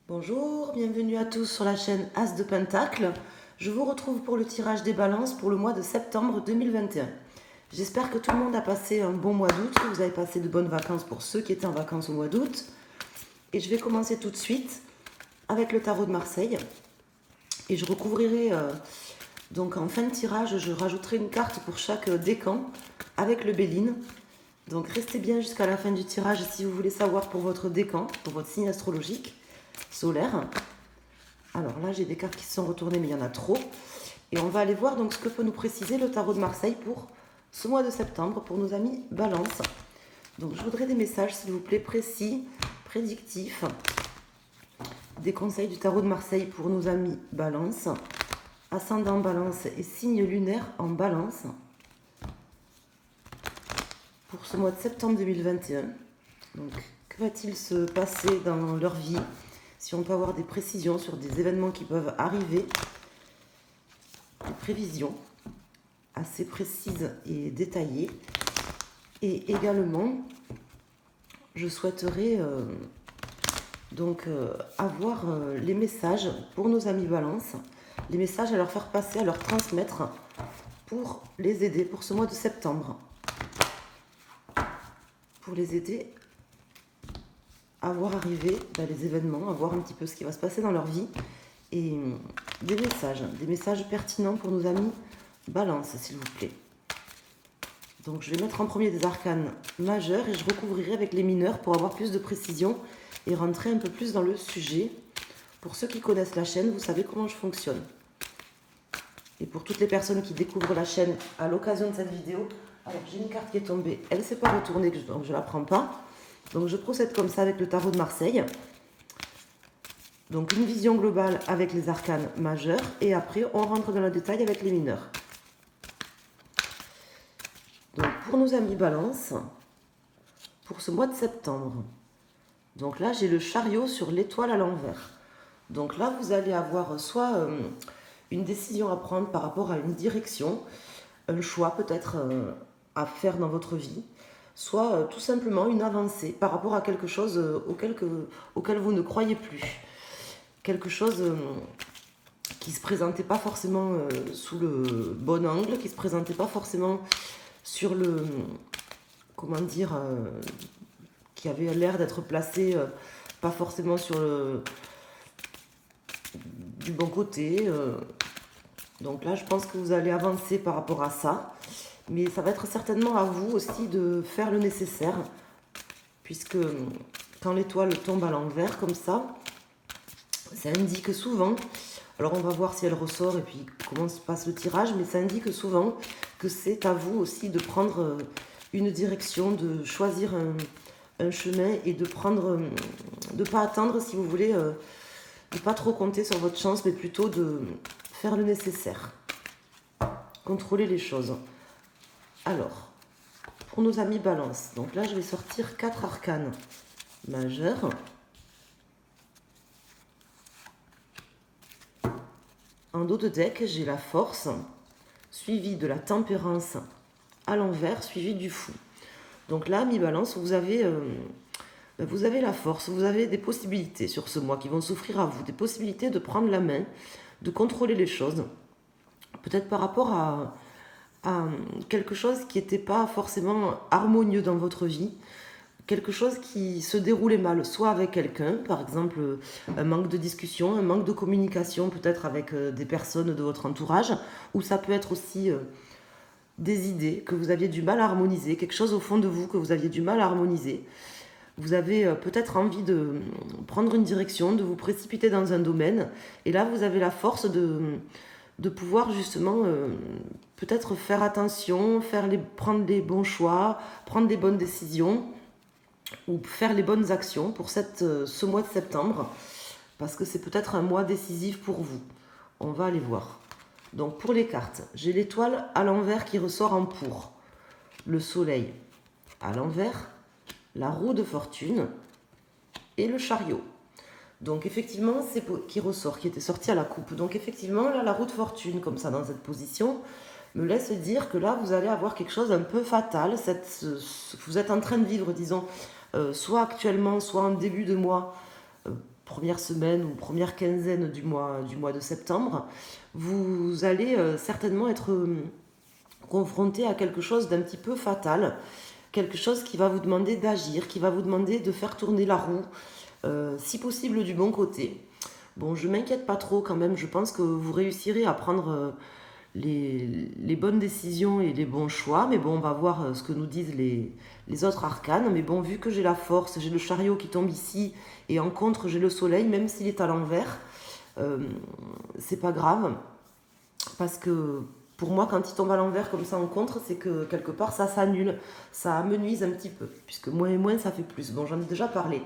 Bonjour, bienvenue à tous sur la chaîne As de Pentacle. Je vous retrouve pour le tirage des balances pour le mois de septembre 2021. J'espère que tout le monde a passé un bon mois d'août, que vous avez passé de bonnes vacances pour ceux qui étaient en vacances au mois d'août. Et je vais commencer tout de suite avec le tarot de Marseille. Et je recouvrirai, donc en fin de tirage, je rajouterai une carte pour chaque décan avec le Béline. Donc restez bien jusqu'à la fin du tirage si vous voulez savoir pour votre décan, pour votre signe astrologique solaire. Alors là, j'ai des cartes qui se sont retournées, mais il y en a trop. Et on va aller voir donc ce que peut nous préciser le tarot de Marseille pour ce mois de septembre, pour nos amis Balance. Donc je voudrais des messages, s'il vous plaît, précis, prédictifs. Des conseils du tarot de Marseille pour nos amis Balance. Ascendant Balance et signe lunaire en Balance. Pour ce mois de septembre 2021. Donc, que va-t-il se passer dans leur vie? Si on peut avoir des précisions sur des événements qui peuvent arriver, des prévisions assez précises et détaillées. Et également, je souhaiterais avoir les messages pour nos amis Balance, les messages à leur faire passer, à leur transmettre pour les aider pour ce mois de septembre. Pour les aider à voir arriver les événements, à voir un petit peu ce qui va se passer dans leur vie. Et des messages pertinents pour nos amis Balance, s'il vous plaît. Donc je vais mettre en premier des arcanes majeurs et je recouvrirai avec les mineurs pour avoir plus de précision et rentrer un peu plus dans le sujet. Pour ceux qui connaissent la chaîne, vous savez comment je fonctionne. Et pour toutes les personnes qui découvrent la chaîne à l'occasion de cette vidéo, alors j'ai une carte qui est tombée, elle ne s'est pas retournée, donc je ne la prends pas. Donc je procède comme ça avec le tarot de Marseille. Donc une vision globale avec les arcanes majeurs et après on rentre dans le détail avec les mineurs. Donc pour nos amis Balance, pour ce mois de septembre, donc là j'ai le chariot sur l'étoile à l'envers. Donc là vous allez avoir soit une décision à prendre par rapport à une direction, un choix peut-être à faire dans votre vie, soit tout simplement une avancée par rapport à quelque chose auquel vous ne croyez plus. Quelque chose qui ne se présentait pas forcément sous le bon angle, qui ne se présentait pas forcément sur le... comment dire qui avait l'air d'être placé pas forcément sur du bon côté. Donc là, je pense que vous allez avancer par rapport à ça. Mais ça va être certainement à vous aussi de faire le nécessaire. Puisque quand l'étoile tombe à l'envers comme ça indique souvent, alors on va voir si elle ressort et puis comment se passe le tirage, mais ça indique souvent que c'est à vous aussi de prendre une direction, de choisir un chemin et de prendre, de pas attendre si vous voulez, de pas trop compter sur votre chance, mais plutôt de faire le nécessaire. Contrôler les choses. Alors, pour nos amis Balance, donc là je vais sortir 4 arcanes majeurs. En dos de deck, j'ai la force, suivi de la tempérance à l'envers, suivi du fou. Donc là, mi Balance, vous avez la force, vous avez des possibilités sur ce mois qui vont s'offrir à vous, des possibilités de prendre la main, de contrôler les choses, peut-être par rapport à quelque chose qui n'était pas forcément harmonieux dans votre vie, quelque chose qui se déroulait mal, soit avec quelqu'un, par exemple un manque de discussion, un manque de communication peut-être avec des personnes de votre entourage, ou ça peut être aussi des idées que vous aviez du mal à harmoniser, quelque chose au fond de vous que vous aviez du mal à harmoniser. Vous avez peut-être envie de prendre une direction, de vous précipiter dans un domaine, et là vous avez la force de pouvoir justement peut-être faire attention, prendre les bons choix, prendre des bonnes décisions, ou faire les bonnes actions pour ce mois de septembre, parce que c'est peut-être un mois décisif pour vous. On va aller voir. Donc pour les cartes, j'ai l'étoile à l'envers qui ressort en pour, le soleil à l'envers, la roue de fortune et le chariot. Donc effectivement, c'est qui ressort, qui était sorti à la coupe. Donc effectivement, là, la roue de fortune, comme ça, dans cette position, me laisse dire que là, vous allez avoir quelque chose un peu fatal. Vous êtes en train de vivre, disons, soit actuellement, soit en début de mois, première semaine ou première quinzaine du mois de septembre, vous allez certainement être confronté à quelque chose d'un petit peu fatal, quelque chose qui va vous demander d'agir, qui va vous demander de faire tourner la roue, si possible du bon côté. Bon, je m'inquiète pas trop quand même, je pense que vous réussirez à prendre les bonnes décisions et les bons choix, mais bon, on va voir ce que nous disent les autres arcanes, mais bon, vu que j'ai la force, j'ai le chariot qui tombe ici, et en contre j'ai le soleil, même s'il est à l'envers, c'est pas grave, parce que pour moi, quand il tombe à l'envers comme ça en contre, c'est que quelque part ça s'annule, ça amenuise un petit peu, puisque moins et moins ça fait plus. Bon, j'en ai déjà parlé.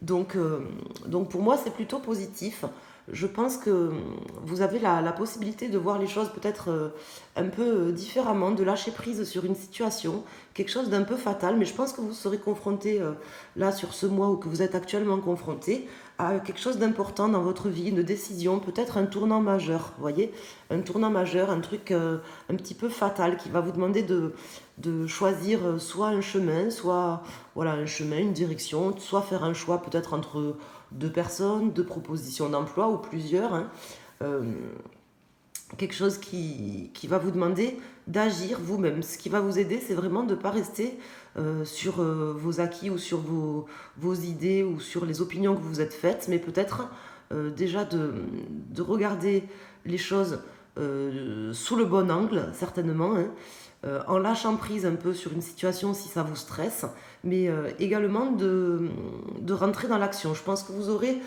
Donc pour moi, c'est plutôt positif. Je pense que vous avez la possibilité de voir les choses peut-être un peu différemment, de lâcher prise sur une situation, quelque chose d'un peu fatal, mais je pense que vous serez confronté là sur ce mois où que vous êtes actuellement confronté à quelque chose d'important dans votre vie, une décision, peut-être un tournant majeur, vous voyez, un tournant majeur, un truc un petit peu fatal qui va vous demander de choisir soit un chemin, soit voilà, un chemin, une direction, soit faire un choix peut-être entre deux personnes, deux propositions d'emploi ou plusieurs. Hein. Quelque chose qui va vous demander d'agir vous-même. Ce qui va vous aider, c'est vraiment de ne pas rester sur vos acquis ou sur vos idées ou sur les opinions que vous êtes faites, mais peut-être déjà de regarder les choses sous le bon angle, certainement, hein, en lâchant prise un peu sur une situation si ça vous stresse, mais également de rentrer dans l'action. Je pense que vous aurez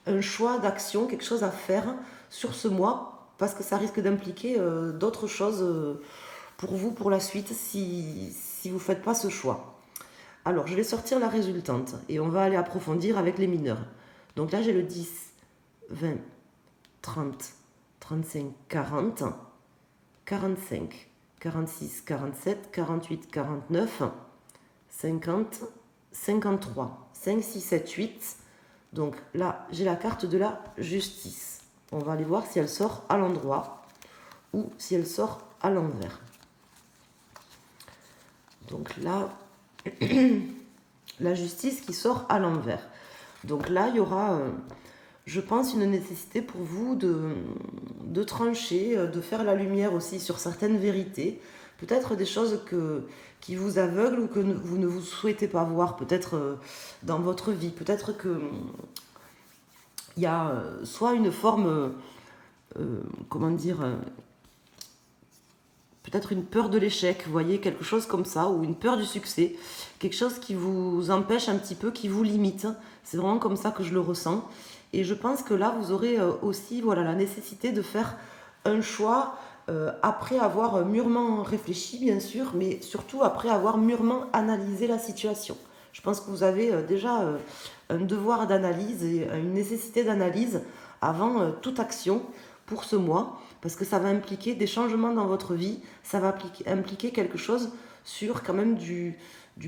un choix d'action, quelque chose à faire sur ce mois, parce que ça risque d'impliquer d'autres choses pour vous, pour la suite, si vous ne faites pas ce choix. Alors, je vais sortir la résultante, et on va aller approfondir avec les mineurs. Donc là, j'ai le 10, 20, 30, 35, 40, 45, 46, 47, 48, 49, 50, 53, 5, 6, 7, 8. Donc là, j'ai la carte de la justice. On va aller voir si elle sort à l'endroit ou si elle sort à l'envers. Donc là, la justice qui sort à l'envers. Donc là, il y aura, je pense, une nécessité pour vous de trancher, de faire la lumière aussi sur certaines vérités. Peut-être des choses qui vous aveuglent ou que vous ne vous souhaitez pas voir, peut-être dans votre vie. Peut-être que il y a soit une forme, comment dire, peut-être une peur de l'échec, vous voyez, quelque chose comme ça, ou une peur du succès, quelque chose qui vous empêche un petit peu, qui vous limite. C'est vraiment comme ça que je le ressens. Et je pense que là, vous aurez aussi voilà, la nécessité de faire un choix après avoir mûrement réfléchi, bien sûr, mais surtout après avoir mûrement analysé la situation. Je pense que vous avez déjà un devoir d'analyse et une nécessité d'analyse avant toute action pour ce mois, parce que ça va impliquer des changements dans votre vie, ça va impliquer quelque chose sur quand même du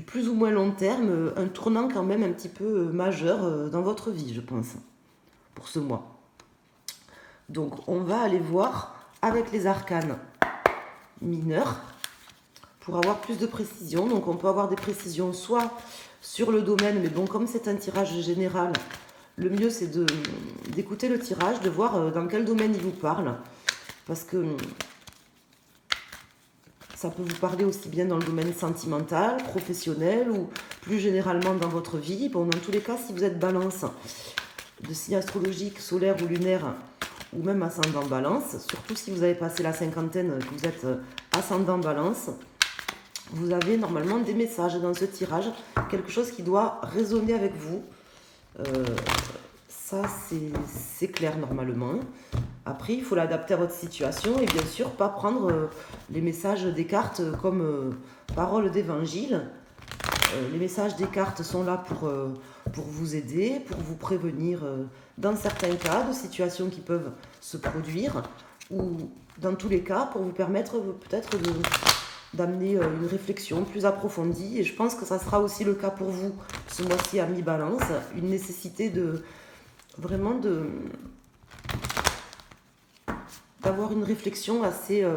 plus ou moins long terme, un tournant quand même un petit peu majeur dans votre vie, je pense, pour ce mois. Donc on va aller voir avec les arcanes mineurs pour avoir plus de précision. Donc on peut avoir des précisions soit sur le domaine, mais bon, comme c'est un tirage général, le mieux c'est d'écouter le tirage, de voir dans quel domaine il vous parle, parce que ça peut vous parler aussi bien dans le domaine sentimental, professionnel ou plus généralement dans votre vie. Bon, dans tous les cas, si vous êtes balance de signe astrologique, solaire ou lunaire, ou même ascendant balance, surtout si vous avez passé la cinquantaine, que vous êtes ascendant balance, vous avez normalement des messages dans ce tirage, quelque chose qui doit résonner avec vous. Ça, c'est clair normalement. Après, il faut l'adapter à votre situation et bien sûr, pas prendre les messages des cartes comme parole d'évangile. Les messages des cartes sont là pour vous aider, pour vous prévenir dans certains cas de situations qui peuvent se produire ou dans tous les cas pour vous permettre peut-être d'amener une réflexion plus approfondie. Et je pense que ça sera aussi le cas pour vous ce mois-ci à mi-balance, une nécessité d'avoir une réflexion assez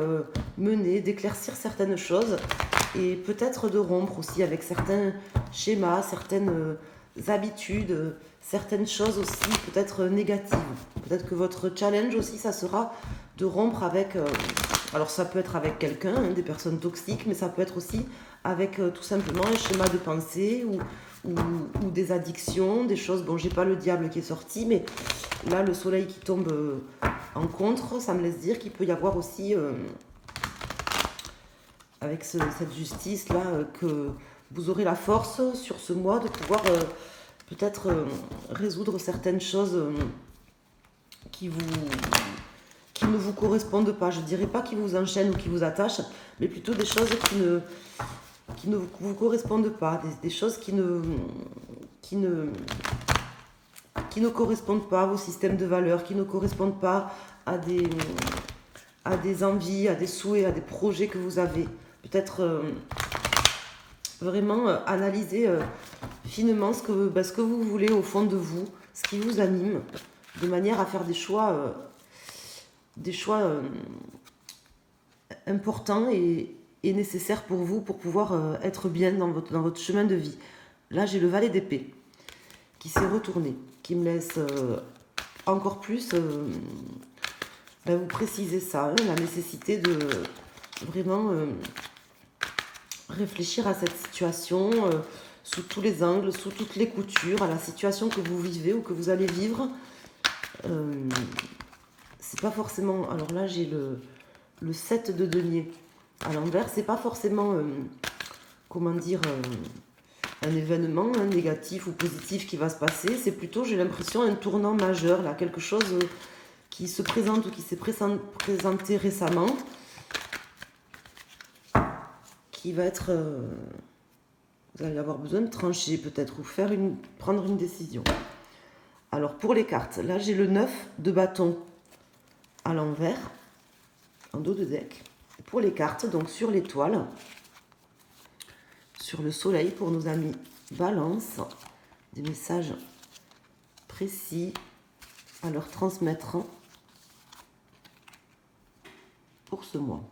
menée, d'éclaircir certaines choses et peut-être de rompre aussi avec certains schémas, certaines habitudes certaines choses aussi peut-être négatives. Peut-être que votre challenge aussi, ça sera de rompre avec... alors ça peut être avec quelqu'un, hein, des personnes toxiques, mais ça peut être aussi avec tout simplement un schéma de pensée ou des addictions, des choses... Bon, j'ai pas le diable qui est sorti, mais là, le soleil qui tombe en contre, ça me laisse dire qu'il peut y avoir aussi, avec cette justice-là, que vous aurez la force sur ce mois de pouvoir peut-être résoudre certaines choses qui ne vous correspondent pas. Je ne dirais pas qui vous enchaînent ou qui vous attachent, mais plutôt des choses qui ne vous correspondent pas, des choses qui ne correspondent pas à vos systèmes de valeurs, qui ne correspondent pas à des envies, à des souhaits, à des projets que vous avez. Peut-être vraiment analyser finement ce que vous voulez au fond de vous, ce qui vous anime, de manière à faire des choix importants et nécessaires pour vous, pour pouvoir être bien dans votre chemin de vie. Là, j'ai le valet d'épée qui s'est retourné, qui me laisse encore plus vous préciser ça, hein, la nécessité de vraiment réfléchir à cette situation sous tous les angles, sous toutes les coutures, à la situation que vous vivez ou que vous allez vivre. C'est pas forcément... Alors là, j'ai le 7 de denier à l'envers. C'est pas forcément, comment dire, un événement négatif ou positif qui va se passer. C'est plutôt, j'ai l'impression, un tournant majeur, là, quelque chose qui se présente ou qui s'est présenté récemment, qui va être... vous allez avoir besoin de trancher peut-être, ou prendre une décision. Alors pour les cartes, là j'ai le 9 de bâton à l'envers, en dos de deck. Pour les cartes, donc sur l'étoile, sur le soleil, pour nos amis Balance, des messages précis à leur transmettre pour ce mois.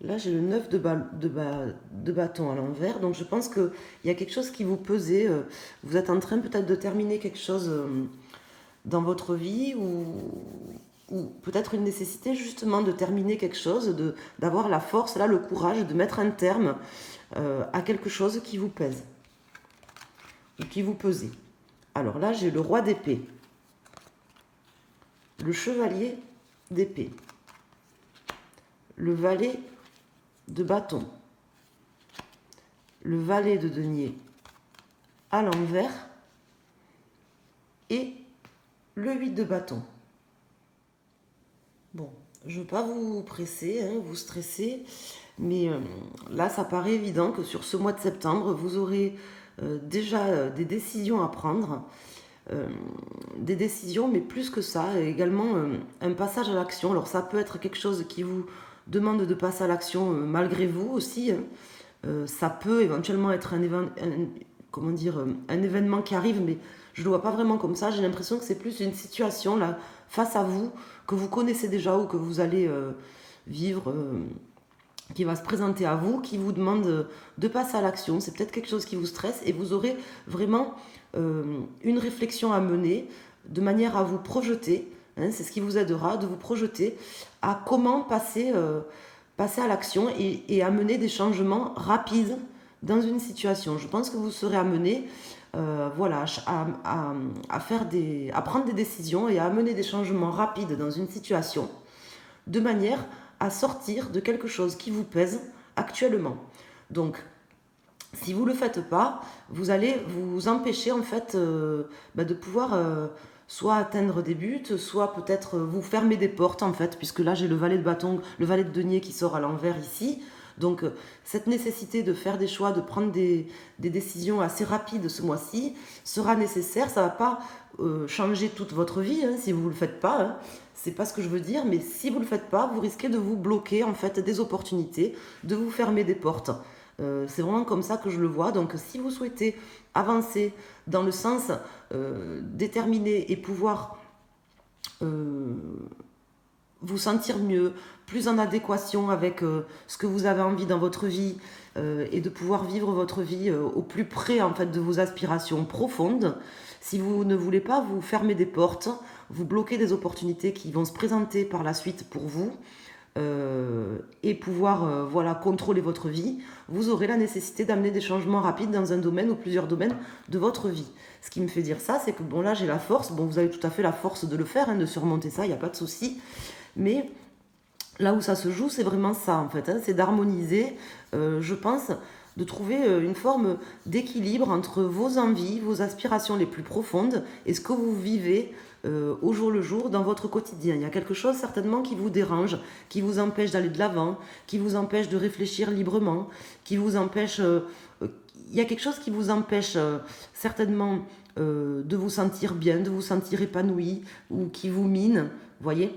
Là, j'ai le 9 de bâton à l'envers. Donc, je pense qu'il y a quelque chose qui vous pesait. Vous êtes en train peut-être de terminer quelque chose dans votre vie ou peut-être une nécessité justement de terminer quelque chose, d'avoir la force, là, le courage de mettre un terme à quelque chose qui vous pèse ou qui vous pesait. Alors là, j'ai le roi d'épée, le chevalier d'épée, le valet de bâton, le valet de denier à l'envers et le 8 de bâton. Bon, je ne veux pas vous presser, hein, vous stresser, mais là, ça paraît évident que sur ce mois de septembre, vous aurez déjà des décisions à prendre, des décisions, mais plus que ça, également un passage à l'action. Alors ça peut être quelque chose qui vous demande de passer à l'action malgré vous aussi. Ça peut éventuellement être un événement qui arrive, mais je ne le vois pas vraiment comme ça. J'ai l'impression que c'est plus une situation là, face à vous, que vous connaissez déjà ou que vous allez vivre, qui va se présenter à vous, qui vous demande de passer à l'action. C'est peut-être quelque chose qui vous stresse et vous aurez vraiment une réflexion à mener de manière à vous projeter. Hein, c'est ce qui vous aidera de vous projeter à comment passer à l'action et amener des changements rapides dans une situation. Je pense que vous serez amené à prendre des décisions et à amener des changements rapides dans une situation de manière à sortir de quelque chose qui vous pèse actuellement. Donc, si vous ne le faites pas, vous allez vous empêcher en fait de pouvoir soit atteindre des buts, soit peut-être vous fermer des portes en fait, puisque là j'ai le valet de bâton, le valet de denier qui sort à l'envers ici. Donc cette nécessité de faire des choix, de prendre des décisions assez rapides ce mois-ci sera nécessaire. Ça ne va pas changer toute votre vie hein, si vous ne le faites pas. Hein. C'est pas ce que je veux dire, mais si vous ne le faites pas, vous risquez de vous bloquer en fait des opportunités, de vous fermer des portes. C'est vraiment comme ça que je le vois. Donc si vous souhaitez avancer dans le sens déterminé et pouvoir vous sentir mieux, plus en adéquation avec ce que vous avez envie dans votre vie et de pouvoir vivre votre vie au plus près en fait de vos aspirations profondes. Si vous ne voulez pas vous fermer des portes, vous bloquer des opportunités qui vont se présenter par la suite pour vous et pouvoir voilà, contrôler votre vie, vous aurez la nécessité d'amener des changements rapides dans un domaine ou plusieurs domaines de votre vie. Ce qui me fait dire ça, c'est que bon là j'ai la force, bon vous avez tout à fait la force de le faire, hein, de surmonter ça, il n'y a pas de souci, mais là où ça se joue, c'est vraiment ça en fait, hein, c'est d'harmoniser, je pense, de trouver une forme d'équilibre entre vos envies, vos aspirations les plus profondes et ce que vous vivez au jour le jour dans votre quotidien. Il y a quelque chose certainement qui vous dérange, qui vous empêche d'aller de l'avant, qui vous empêche de réfléchir librement, qui vous empêche... il y a quelque chose qui vous empêche certainement de vous sentir bien, de vous sentir épanoui ou qui vous mine, voyez.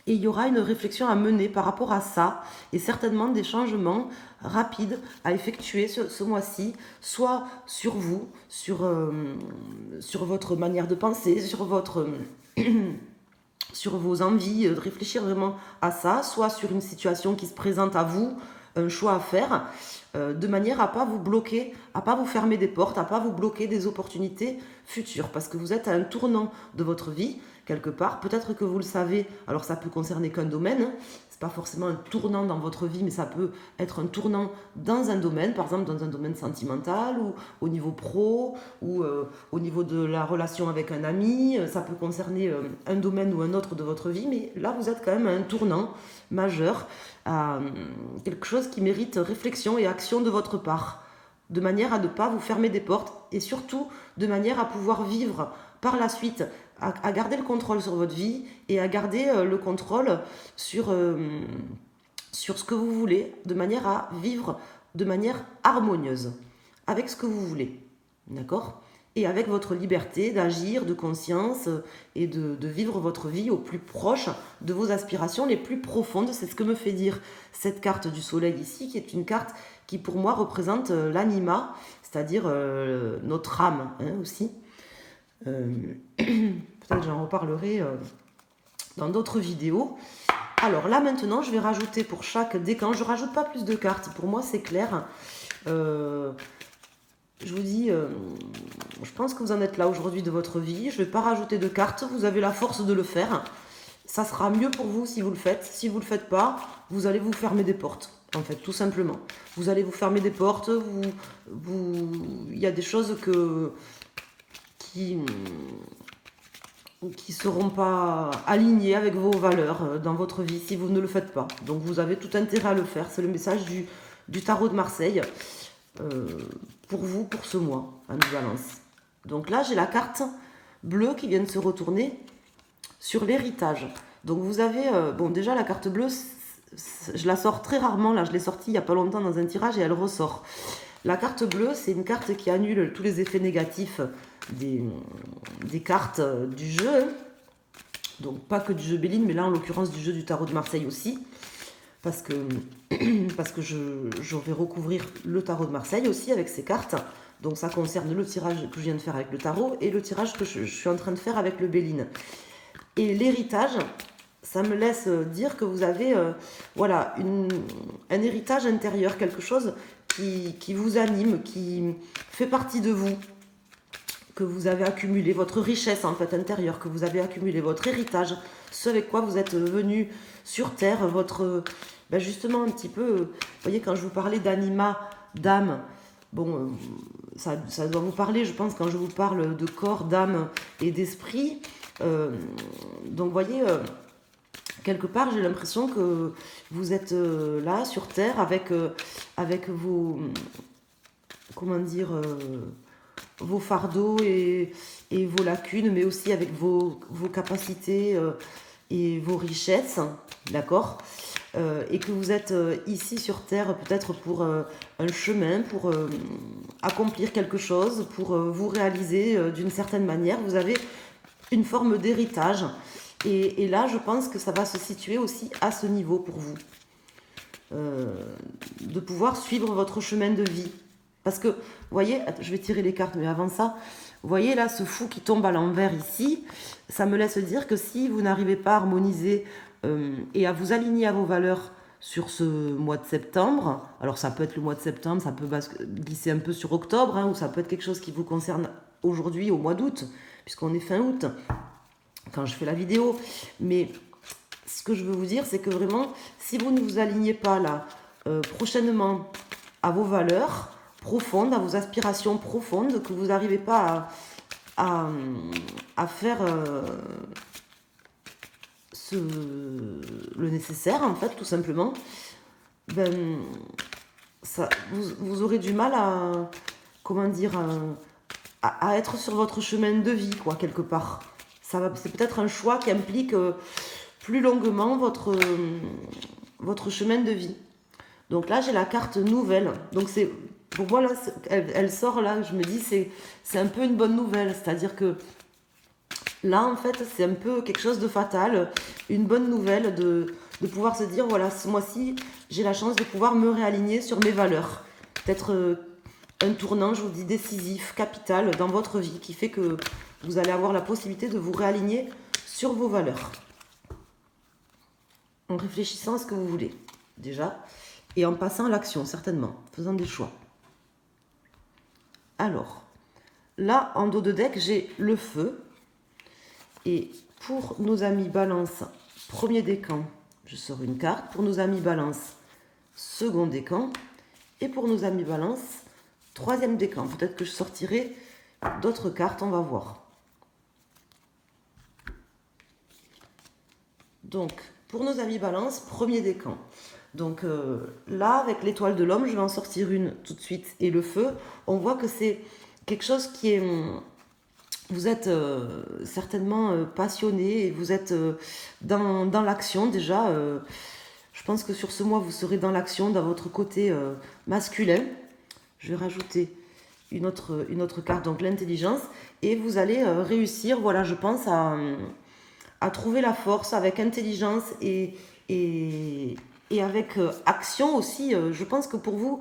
Et il y aura une réflexion à mener par rapport à ça et certainement des changements rapides à effectuer ce mois-ci, soit sur vous, sur votre manière de penser, sur vos envies, de réfléchir vraiment à ça, soit sur une situation qui se présente à vous, un choix à faire, de manière à pas vous bloquer, à pas vous fermer des portes, à pas vous bloquer des opportunités futures, parce que vous êtes à un tournant de votre vie, quelque part, peut-être que vous le savez, alors ça peut concerner qu'un domaine, hein. C'est pas forcément un tournant dans votre vie, mais ça peut être un tournant dans un domaine, par exemple dans un domaine sentimental, ou au niveau pro, ou au niveau de la relation avec un ami, ça peut concerner un domaine ou un autre de votre vie, mais là vous êtes quand même à un tournant majeur, à quelque chose qui mérite réflexion et action de votre part, de manière à ne pas vous fermer des portes, et surtout de manière à pouvoir vivre par la suite, à garder le contrôle sur votre vie et à garder le contrôle sur ce que vous voulez, de manière à vivre de manière harmonieuse, avec ce que vous voulez, d'accord ? Et avec votre liberté d'agir, de conscience et de vivre votre vie au plus proche de vos aspirations les plus profondes. C'est ce que me fait dire cette carte du soleil ici, qui est une carte qui pour moi représente l'anima, c'est-à-dire notre âme hein, aussi. Peut-être que j'en reparlerai dans d'autres vidéos. Alors là maintenant je vais rajouter pour chaque décan, je ne rajoute pas plus de cartes, pour moi c'est clair. Je vous dis, je pense que vous en êtes là aujourd'hui de votre vie, je ne vais pas rajouter de cartes, vous avez la force de le faire. Ça sera mieux pour vous si vous le faites. Si vous ne le faites pas, vous allez vous fermer des portes, en fait, tout simplement. Vous allez vous fermer des portes, il y a des choses qui seront pas alignées avec vos valeurs dans votre vie si vous ne le faites pas. Donc vous avez tout intérêt à le faire. C'est le message du tarot de Marseille pour vous, pour ce mois, à Balance. Donc là, j'ai la carte bleue qui vient de se retourner sur l'héritage. Donc vous avez, bon déjà la carte bleue, je la sors très rarement, là je l'ai sortie il n'y a pas longtemps dans un tirage et elle ressort. La carte bleue, c'est une carte qui annule tous les effets négatifs des cartes du jeu. Donc pas que du jeu Béline, mais là en l'occurrence du jeu du tarot de Marseille aussi. Parce que je vais recouvrir le tarot de Marseille aussi avec ces cartes. Donc ça concerne le tirage que je viens de faire avec le tarot et le tirage que je suis en train de faire avec le Béline. Et l'héritage, ça me laisse dire que vous avez voilà, un héritage intérieur, quelque chose qui vous anime, qui fait partie de vous, que vous avez accumulé, votre richesse en fait intérieure, que vous avez accumulé, votre héritage, ce avec quoi vous êtes venu sur Terre, votre, ben justement un petit peu, vous voyez quand je vous parlais d'anima, d'âme, bon, ça doit vous parler, je pense, quand je vous parle de corps, d'âme et d'esprit. Donc, vous voyez, quelque part, j'ai l'impression que vous êtes là, sur Terre, avec vos... Comment dire vos fardeaux et vos lacunes, mais aussi avec vos capacités et vos richesses, d'accord, et que vous êtes ici sur Terre peut-être pour un chemin, pour accomplir quelque chose, pour vous réaliser d'une certaine manière. Vous avez une forme d'héritage, et là je pense que ça va se situer aussi à ce niveau pour vous, de pouvoir suivre votre chemin de vie. Parce que, vous voyez, je vais tirer les cartes, mais avant ça, vous voyez là, ce fou qui tombe à l'envers ici, ça me laisse dire que si vous n'arrivez pas à harmoniser et à vous aligner à vos valeurs sur ce mois de septembre. Alors ça peut être le mois de septembre, ça peut glisser un peu sur octobre, hein, ou ça peut être quelque chose qui vous concerne aujourd'hui au mois d'août, puisqu'on est fin août quand je fais la vidéo. Mais ce que je veux vous dire, c'est que vraiment, si vous ne vous alignez pas là prochainement à vos valeurs profondes, à vos aspirations profondes, que vous n'arrivez pas à faire le nécessaire, en fait, tout simplement, ben, vous aurez du mal à, comment dire, à être sur votre chemin de vie, quoi, quelque part. C'est peut-être un choix qui implique plus longuement votre chemin de vie. Donc là, j'ai la carte nouvelle. Donc c'est, pour moi, là, elle sort là, je me dis, c'est un peu une bonne nouvelle. C'est-à-dire que là, en fait, c'est un peu quelque chose de fatal, une bonne nouvelle de pouvoir se dire, voilà, ce mois-ci, j'ai la chance de pouvoir me réaligner sur mes valeurs. Peut-être un tournant, je vous dis, décisif, capital dans votre vie, qui fait que vous allez avoir la possibilité de vous réaligner sur vos valeurs. En réfléchissant à ce que vous voulez, déjà, et en passant à l'action, certainement, faisant des choix. Alors, là, en dos de deck, j'ai le feu. Et pour nos amis balance, premier décan, je sors une carte. Pour nos amis balance, second décan. Et pour nos amis balance, troisième décan. Peut-être que je sortirai d'autres cartes, on va voir. Donc, pour nos amis balance, premier décan. Donc là, avec l'étoile de l'homme, je vais en sortir une tout de suite. Et le feu, on voit que c'est quelque chose qui est... Vous êtes certainement passionné et vous êtes dans l'action déjà. Je pense que sur ce mois, vous serez dans l'action, dans votre côté masculin. Je vais rajouter une autre carte, donc l'intelligence. Et vous allez réussir, voilà, je pense, à trouver la force avec intelligence et avec action aussi. Je pense que pour vous...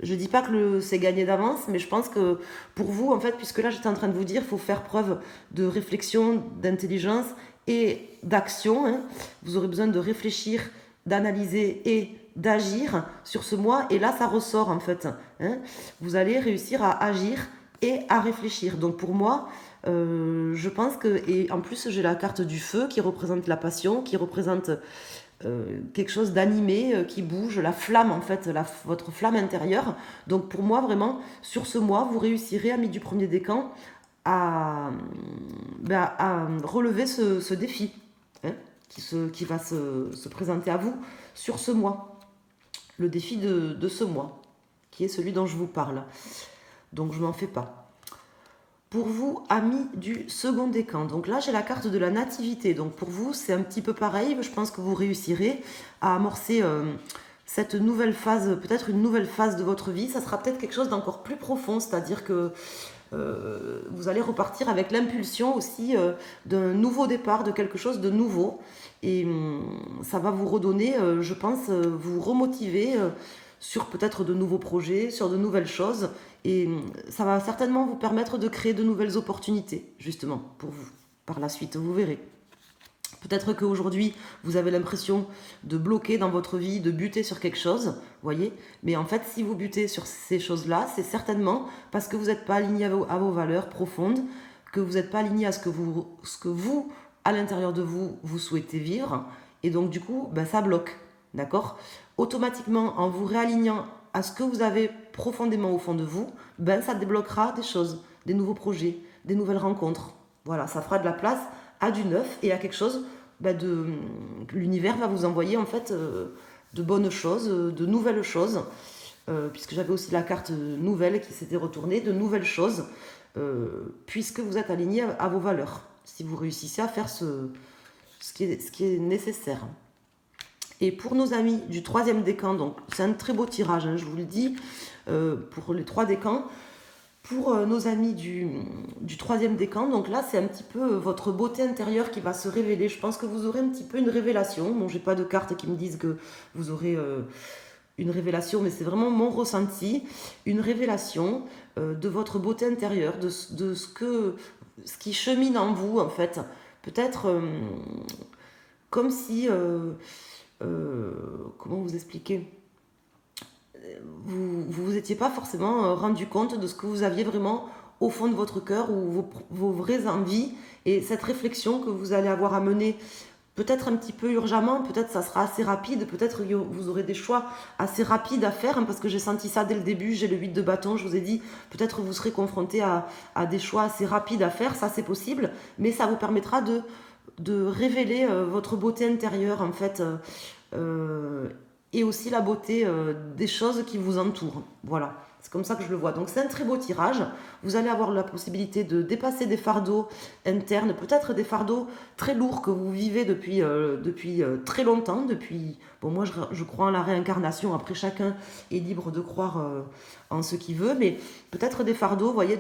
Je ne dis pas que c'est gagné d'avance, mais je pense que pour vous, en fait, puisque là j'étais en train de vous dire, il faut faire preuve de réflexion, d'intelligence et d'action. Hein. Vous aurez besoin de réfléchir, d'analyser et d'agir sur ce mois. Et là, ça ressort en fait. Hein. Vous allez réussir à agir et à réfléchir. Donc pour moi, je pense que... Et en plus, j'ai la carte du feu qui représente la passion, qui représente... quelque chose d'animé qui bouge, la flamme en fait, votre flamme intérieure. Donc pour moi vraiment, sur ce mois, vous réussirez, amis du premier décan, à relever ce défi hein, qui va se présenter à vous sur ce mois. Le défi de ce mois, qui est celui dont je vous parle. Donc je m'en fais pas. Pour vous, amis du second décan, donc là j'ai la carte de la nativité, donc pour vous c'est un petit peu pareil, je pense que vous réussirez à amorcer cette nouvelle phase, peut-être une nouvelle phase de votre vie, ça sera peut-être quelque chose d'encore plus profond, c'est-à-dire que vous allez repartir avec l'impulsion aussi d'un nouveau départ, de quelque chose de nouveau, et ça va vous redonner, je pense, vous remotiver sur peut-être de nouveaux projets, sur de nouvelles choses. Et ça va certainement vous permettre de créer de nouvelles opportunités, justement, pour vous. Par la suite, vous verrez. Peut-être qu'aujourd'hui, vous avez l'impression de bloquer dans votre vie, de buter sur quelque chose, voyez. Mais en fait, si vous butez sur ces choses-là, c'est certainement parce que vous n'êtes pas aligné à vos valeurs profondes, que vous n'êtes pas aligné à ce que vous, à l'intérieur de vous, vous souhaitez vivre. Et donc, du coup, ben, ça bloque, d'accord ? Automatiquement, en vous réalignant à ce que vous avez profondément au fond de vous, ben ça débloquera des choses, des nouveaux projets, des nouvelles rencontres. Voilà, ça fera de la place à du neuf et à quelque chose l'univers va vous envoyer en fait de bonnes choses, de nouvelles choses, puisque j'avais aussi la carte nouvelle qui s'était retournée, de nouvelles choses, puisque vous êtes aligné à vos valeurs, si vous réussissez à faire ce qui est nécessaire. Et pour nos amis du troisième décan, donc c'est un très beau tirage, hein, je vous le dis, pour les 3 décans. Pour nos amis du troisième décan, donc là c'est un petit peu votre beauté intérieure qui va se révéler. Je pense que vous aurez un petit peu une révélation. Bon, j'ai pas de cartes qui me disent que vous aurez une révélation, mais c'est vraiment mon ressenti. Une révélation de votre beauté intérieure, de ce qui chemine en vous en fait. Peut-être... comme si, comment vous expliquer, vous étiez pas forcément rendu compte de ce que vous aviez vraiment au fond de votre cœur ou vos vraies envies et cette réflexion que vous allez avoir à mener peut-être un petit peu urgemment, peut-être ça sera assez rapide, peut-être vous aurez des choix assez rapides à faire, hein, parce que j'ai senti ça dès le début, j'ai le 8 de bâton, je vous ai dit, peut-être vous serez confronté à des choix assez rapides à faire, ça c'est possible, mais ça vous permettra de révéler votre beauté intérieure en fait, et aussi la beauté des choses qui vous entourent. Voilà, c'est comme ça que je le vois. Donc c'est un très beau tirage. Vous allez avoir la possibilité de dépasser des fardeaux internes, peut-être des fardeaux très lourds que vous vivez depuis très longtemps. Bon, moi je crois en la réincarnation. Après, chacun est libre de croire en ce qu'il veut, mais peut-être des fardeaux, vous voyez,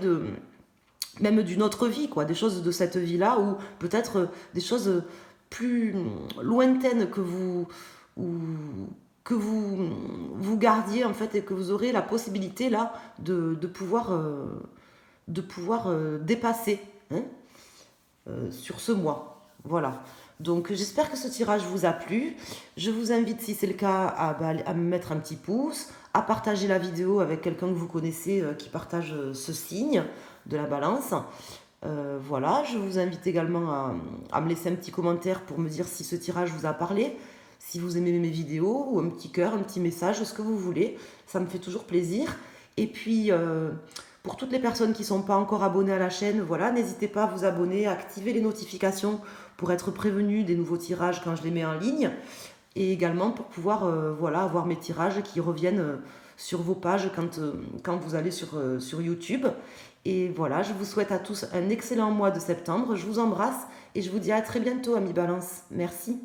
même d'une autre vie, quoi, des choses de cette vie-là, ou peut-être des choses plus lointaines ou, que vous gardiez en fait et que vous aurez la possibilité là de pouvoir dépasser, hein, sur ce mois. Voilà. Donc j'espère que ce tirage vous a plu. Je vous invite, si c'est le cas, à me mettre un petit pouce, à partager la vidéo avec quelqu'un que vous connaissez qui partage ce signe de la balance. Voilà, je vous invite également à me laisser un petit commentaire pour me dire si ce tirage vous a parlé, si vous aimez mes vidéos, ou un petit cœur, un petit message, ce que vous voulez. Ça me fait toujours plaisir. Et puis, pour toutes les personnes qui ne sont pas encore abonnées à la chaîne, voilà, n'hésitez pas à vous abonner, à activer les notifications pour être prévenu des nouveaux tirages quand je les mets en ligne. Et également pour pouvoir voilà, avoir mes tirages qui reviennent sur vos pages quand vous allez sur YouTube. Et voilà, je vous souhaite à tous un excellent mois de septembre. Je vous embrasse et je vous dis à très bientôt, amis Balance. Merci.